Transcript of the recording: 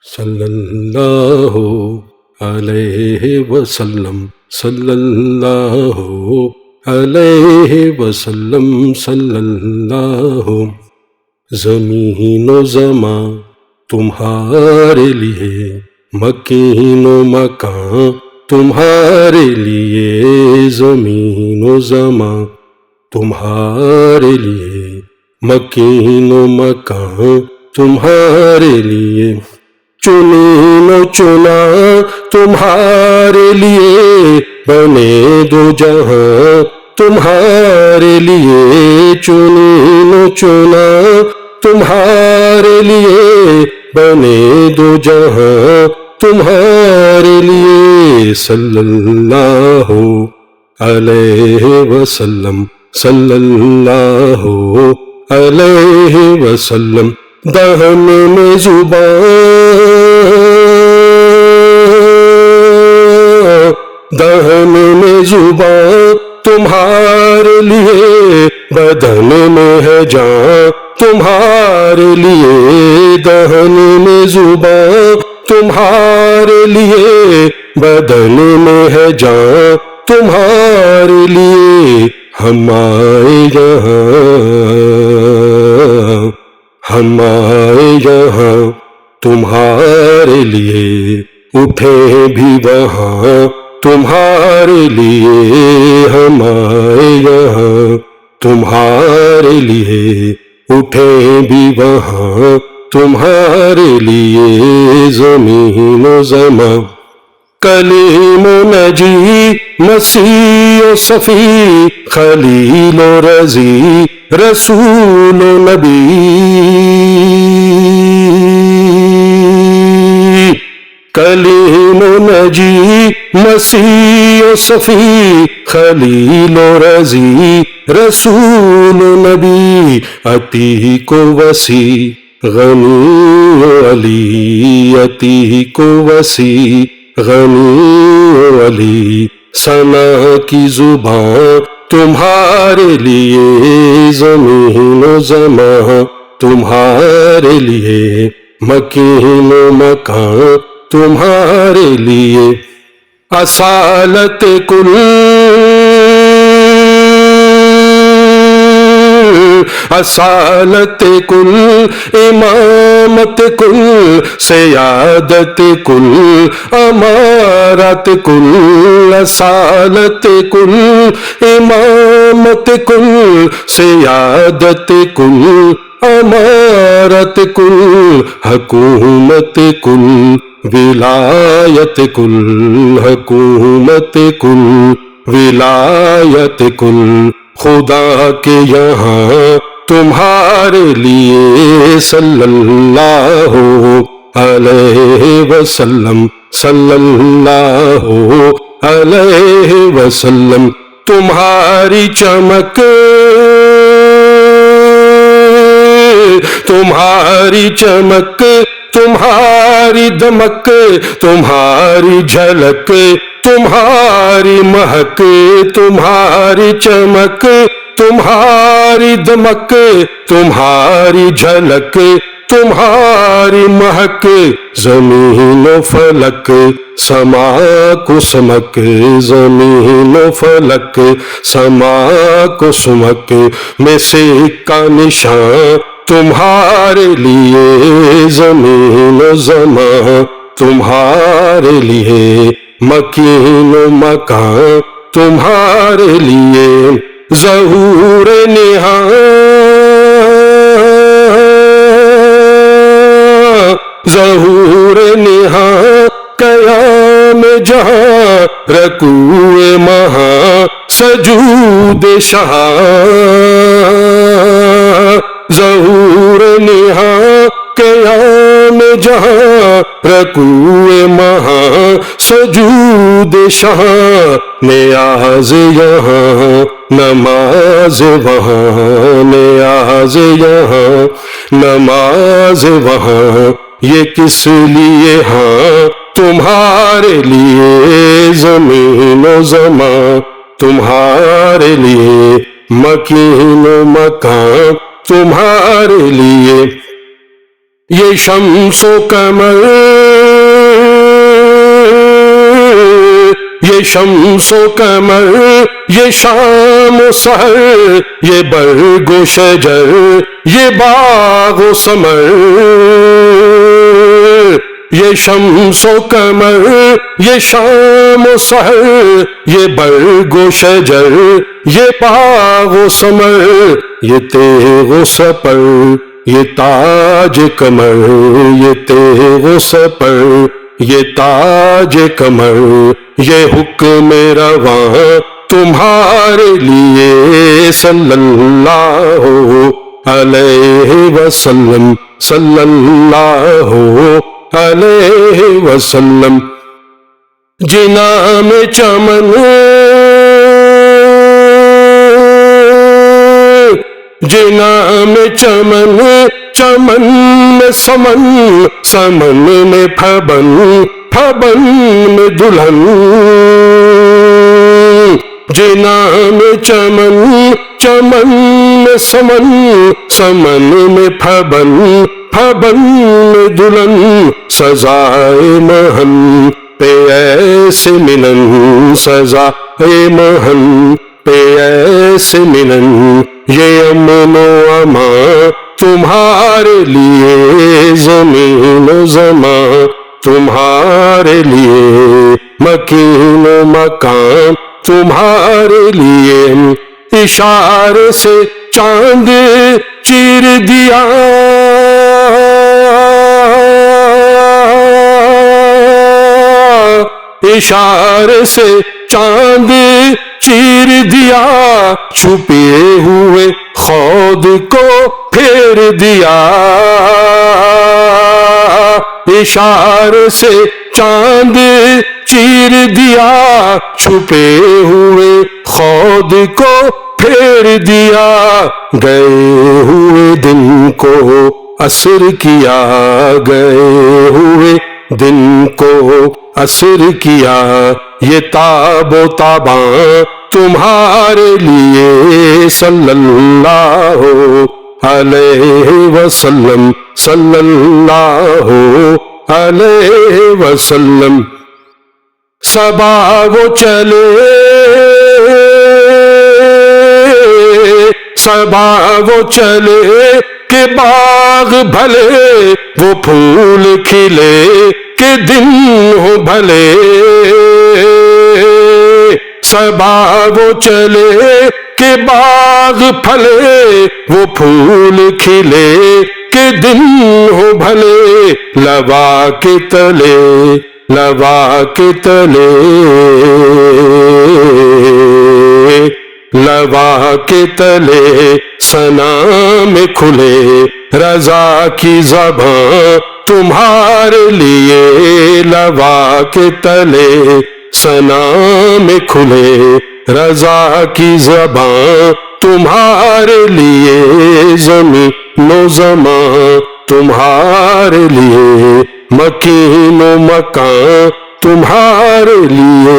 صلی اللہ علیہ وسلم، صلی اللہ علیہ وسلم، صلی اللہ۔ زمین و زمان تمہارے لیے، مکین و مکان تمہارے لیے، زمین و زمان تمہارے لیے، مکین و مکان تمہارے لیے، چنین و چنا تمہارے لیے، بنے دو جہاں تمہارے لیے، چنین و چنا تمہارے لیے، بنے دو جہاں تمہارے لیے، صلی اللہ علیہ وسلم، صلی اللہ علیہ وسلم۔ دہن میں زبان، دہن میں زبان تمہارے لیے، بدن میں ہے جان تمہارے لیے، دہن میں زبان تمہارے لیے، بدن میں ہے جان تمہارے لیے، ہم آئے یہاں، ہم آئے یہاں تمہارے لیے، اٹھے بھی وہاں تمہارے لیے، ہم آئے یہاں تمہارے لیے، اٹھے بھی وہاں تمہارے لیے، زمین و زمان کلیم و نجی، مسیح و صفی، خلیل و رضی، رسول و نبی، کلیم و نجی، مسیح و صفی، خلیل و رضی، رسول و نبی، عتیق و وسیع، غنی و علی، عتیق و وسیع، غنی و علی، ثنا کی زبان تمہارے لیے، زمین و زمان تمہارے لیے، مکین و مکان تمہارے لیے، اصالت کل، اصالت کل، امامت کل، سیادت کل، امارت کل، اصالت کل، امامت کل، سیادت کل، امارت کل، حکومت کل، ولایت کل، حکومت کل، ولایت کل، خدا کے یہاں تمہارے لیے، صلی اللہ علیہ وسلم، صلی اللہ علیہ وسلم۔ تمہاری چمک، تمہاری چمک، تمہاری دمک، تمہاری جھلک، تمہاری مہک، تمہاری چمک، تمہاری دمک، تمہاری جھلک، تمہاری مہک، زمین و فلک سما کو سمک، زمین و فلک سما کو سمک، میں سے کا نشان تمہارے لیے، زمین و زمان تمہارے لیے، مکین و مکان تمہارے لیے، ظہور نہاں، ظہور نہاں، قیام جہاں، رکوع مہاں، سجود شہاں، ظہور نہاں، قیام جہاں، رکوع مہاں، سجود شہاں، نیاز یہاں، نماز وہاں، نیاز یہاں، نماز وہاں، یہ کس لیے ہاں تمہارے لیے، زمین و زمان تمہارے لیے، مکین و مکان تمہارے لیے، یہ شمس و قمر، یہ شمس و قمر، یہ شام و سحر، یہ برگ و شجر، یہ باغ و ثمر، یہ شمس و قمر، یہ شام و سحر، یہ برگ و شجر، یہ باغ و ثمر، یہ تیغ و سپر، یہ تاج کمر، یہ تیغ و سپر، یہ تاج کمر، یہ حکم رواں تمہارے لیے صلی اللہ علیہ وسلم، صلی اللہ علیہ وسلم۔ جناح میں چمن، جناح میں چمن، چمن میں سمن، سمن میں پھبن، پھبن میں دلہن، جناح میں چمن، چمن میں سمن، سمن میں پھبن، پھبن میں دلہن، سزائے مہن پہ ایسے ملن، سزائے مہن پہ ایسے ملن، یہ امن و امان تمہارے لیے زمین و زمان، تمہارے لیے مکین و مکان، تمہارے لیے اشارے سے چاند چیر دیا، اشارے سے چاند چیر دیا، چھپے ہوئے خود کو پھیر دیا، اشارے سے چاند چیر دیا، چھپے ہوئے خود کو پھیر دیا، گئے ہوئے دن کو عصر کیا، گئے ہوئے دن کو عصر کیا، یہ تاب و تاباں تمہارے لیے صلی اللہ علیہ وسلم، صلی اللہ علیہ وسلم۔ صبا وہ چلے، صبا وہ چلے کہ باغ بھلے، وہ پھول کھلے کہ دن ہو بھلے، صبا وہ چلے کہ باغ پھلے، وہ پھول کھلے کہ دن ہو بھلے، لوا کے تلے، لوا کے تلے، لوا کے تلے ثنا میں کھلے، رضا کی زباں تمہارے لیے، لوا کے تلے ثنا میں کھلے، رضا کی زباں تمہارے لیے، زمین و زمان تمہارے لیے، مکین و مکان تمہارے لیے۔